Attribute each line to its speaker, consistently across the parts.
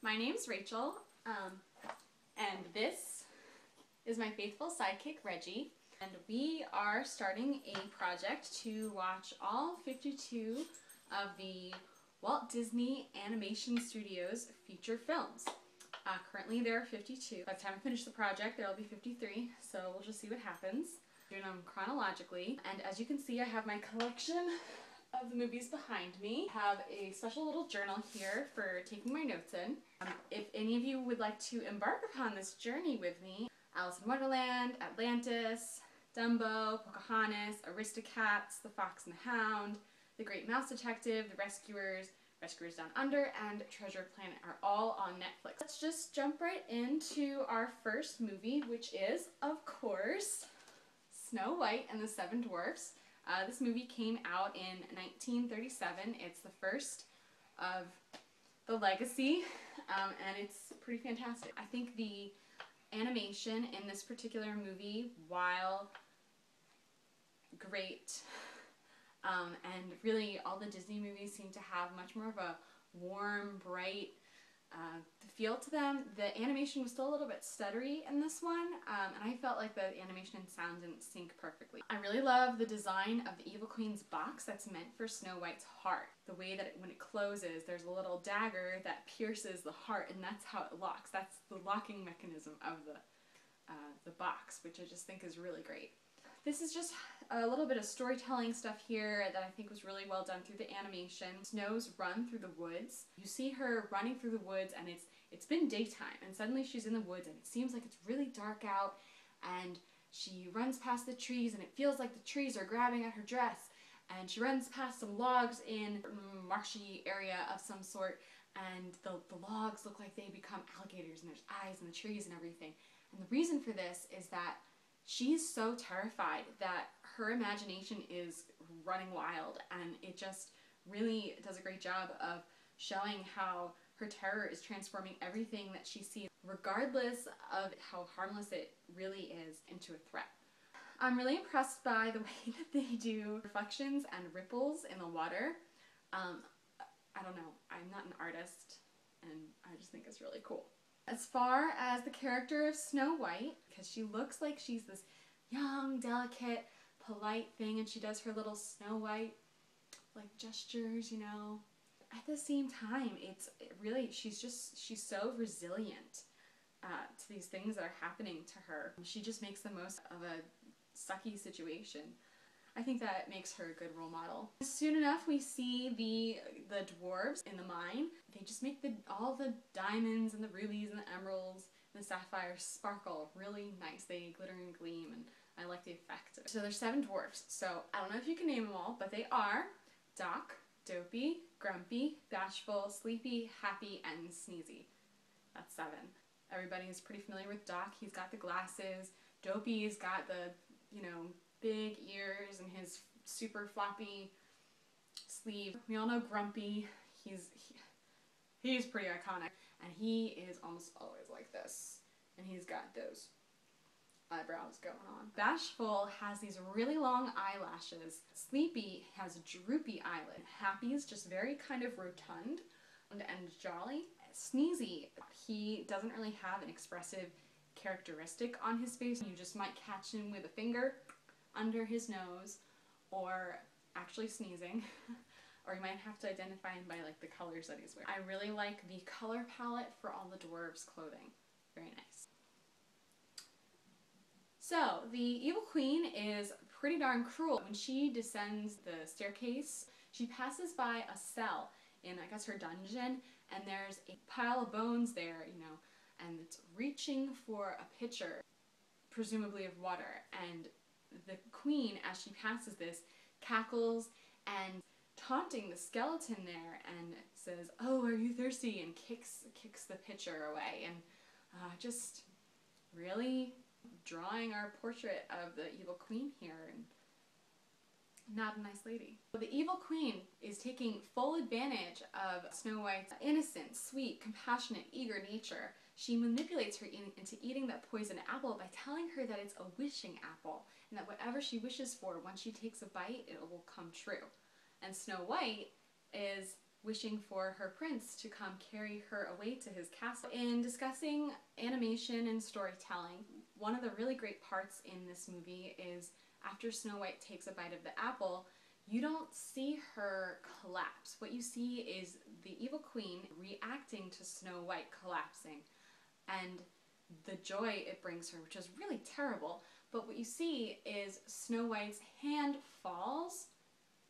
Speaker 1: My name's Rachel, and this is my faithful sidekick, Reggie. And we are starting a project to watch all 52 of the Walt Disney Animation Studios feature films. Currently there are 52. By the time I finish the project, there will be 53, so we'll just see what happens. Doing them chronologically, and as you can see, I have my collection of the movies behind me. I have a special little journal here for taking my notes in. If any of you would like to embark upon this journey with me, Alice in Wonderland, Atlantis, Dumbo, Pocahontas, Aristocats, The Fox and the Hound, The Great Mouse Detective, The Rescuers, Rescuers Down Under, and Treasure Planet are all on Netflix. Let's just jump right into our first movie, which is, of course, Snow White and the Seven Dwarfs. This movie came out in 1937. It's the first of the legacy, and it's pretty fantastic. I think the animation in this particular movie, while great, and really all the Disney movies seem to have much more of a warm, bright feel to them. The animation was still a little bit stuttery in this one, and I felt like the animation and sound didn't sync perfectly. I really love the design of the Evil Queen's box that's meant for Snow White's heart. The way that when it closes, there's a little dagger that pierces the heart, and that's how it locks. That's the locking mechanism of the box, which I just think is really great. This is just a little bit of storytelling stuff here that I think was really well done through the animation. Snow's run through the woods. You see her running through the woods, and it's been daytime, and suddenly she's in the woods, and it seems like it's really dark out, and she runs past the trees, and it feels like the trees are grabbing at her dress, and she runs past some logs in a marshy area of some sort, and the logs look like they become alligators, and there's eyes in the trees and everything. And the reason for this is that she's so terrified that her imagination is running wild, and it just really does a great job of showing how her terror is transforming everything that she sees, regardless of how harmless it really is, into a threat. I'm really impressed by the way that they do reflections and ripples in the water. I don't know, I'm not an artist, and I just think it's really cool. As far as the character of Snow White, because she looks like she's this young, delicate, polite thing, and she does her little Snow White like gestures, you know. At the same time, she's so resilient to these things that are happening to her. She just makes the most of a sucky situation. I think that makes her a good role model. Soon enough, we see the dwarves in the mine. They just make all the diamonds and the rubies and the emeralds and the sapphires sparkle really nice. They glitter and gleam, and I like the effect. So there's 7 dwarfs. So I don't know if you can name them all, but they are Doc, Dopey, Grumpy, Bashful, Sleepy, Happy, and Sneezy. That's 7. Everybody is pretty familiar with Doc. He's got the glasses. Dopey's got the, big ears and his super floppy sleeve. We all know Grumpy. He's pretty iconic, and he is almost always like this, and he's got those eyebrows going on. Bashful has these really long eyelashes. Sleepy has a droopy eyelid. Happy's just very kind of rotund and jolly. Sneezy, he doesn't really have an expressive characteristic on his face. You just might catch him with a finger under his nose, or actually sneezing, or you might have to identify him by like the colors that he's wearing. I really like the color palette for all the dwarves' clothing. Very nice. So, the Evil Queen is pretty darn cruel. When she descends the staircase, she passes by a cell in, I guess, her dungeon, and there's a pile of bones there, and it's reaching for a pitcher, presumably of water, and the queen, as she passes this, cackles and taunting the skeleton there and says, "Oh, are you thirsty?" and kicks the pitcher away, and just really drawing our portrait of the evil queen here, and not a nice lady. The evil queen is taking full advantage of Snow White's innocent, sweet, compassionate, eager nature. She manipulates her into eating that poisoned apple by telling her that it's a wishing apple, and that whatever she wishes for, once she takes a bite, it will come true. And Snow White is wishing for her prince to come carry her away to his castle. In discussing animation and storytelling, one of the really great parts in this movie is after Snow White takes a bite of the apple, you don't see her collapse. What you see is the evil queen reacting to Snow White collapsing and the joy it brings her, which is really terrible. But what you see is Snow White's hand falls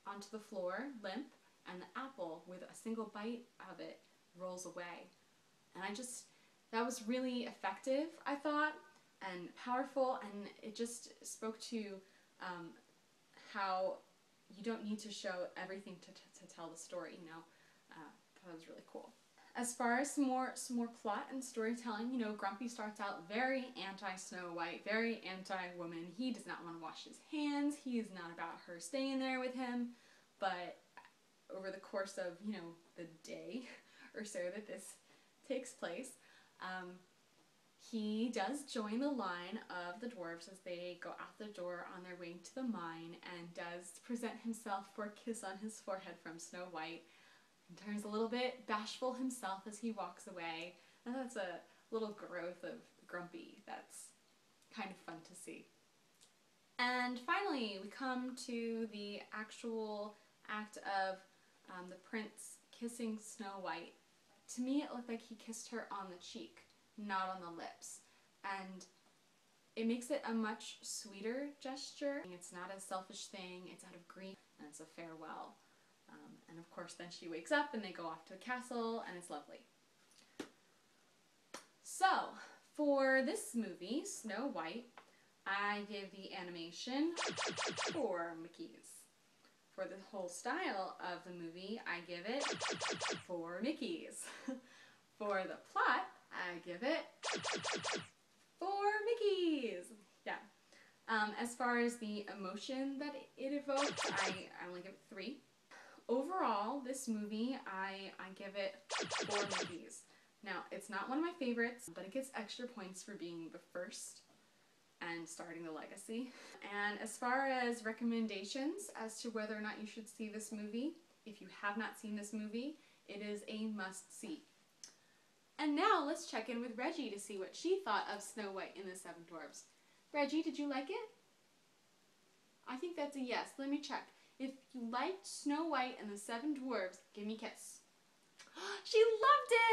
Speaker 1: onto the floor, limp, and the apple, with a single bite of it, rolls away. And that was really effective, I thought, and powerful, and it just spoke to how you don't need to show everything to tell the story, you know. That was really cool. As far as some more plot and storytelling, you know, Grumpy starts out very anti-Snow White, very anti-woman. He does not want to wash his hands. He is not about her staying there with him. But over the course of, you know, the day or so that this takes place, he does join the line of the dwarves as they go out the door on their way to the mine, and does present himself for a kiss on his forehead from Snow White, and turns a little bit bashful himself as he walks away. And that's a little growth of Grumpy that's kind of fun to see. And finally, we come to the actual act of the prince kissing Snow White. To me, it looked like he kissed her on the cheek, not on the lips. And it makes it a much sweeter gesture. It's not a selfish thing, it's out of grief, and it's a farewell. And of course then she wakes up and they go off to the castle, and it's lovely. So, for this movie, Snow White, I give the animation 4 Mickeys. For the whole style of the movie, I give it 4 Mickeys. For the plot, I give it 4 Mickeys. Yeah. As far as the emotion that it evoked, I only give it 3. Overall, this movie, I give it 4 Mickeys. Now, it's not one of my favorites, but it gets extra points for being the first and starting the legacy. And as far as recommendations as to whether or not you should see this movie, if you have not seen this movie, it is a must-see. And now let's check in with Reggie to see what she thought of Snow White and the Seven Dwarfs. Reggie, did you like it? I think that's a yes. Let me check. If you liked Snow White and the Seven Dwarfs, give me a kiss. She loved it!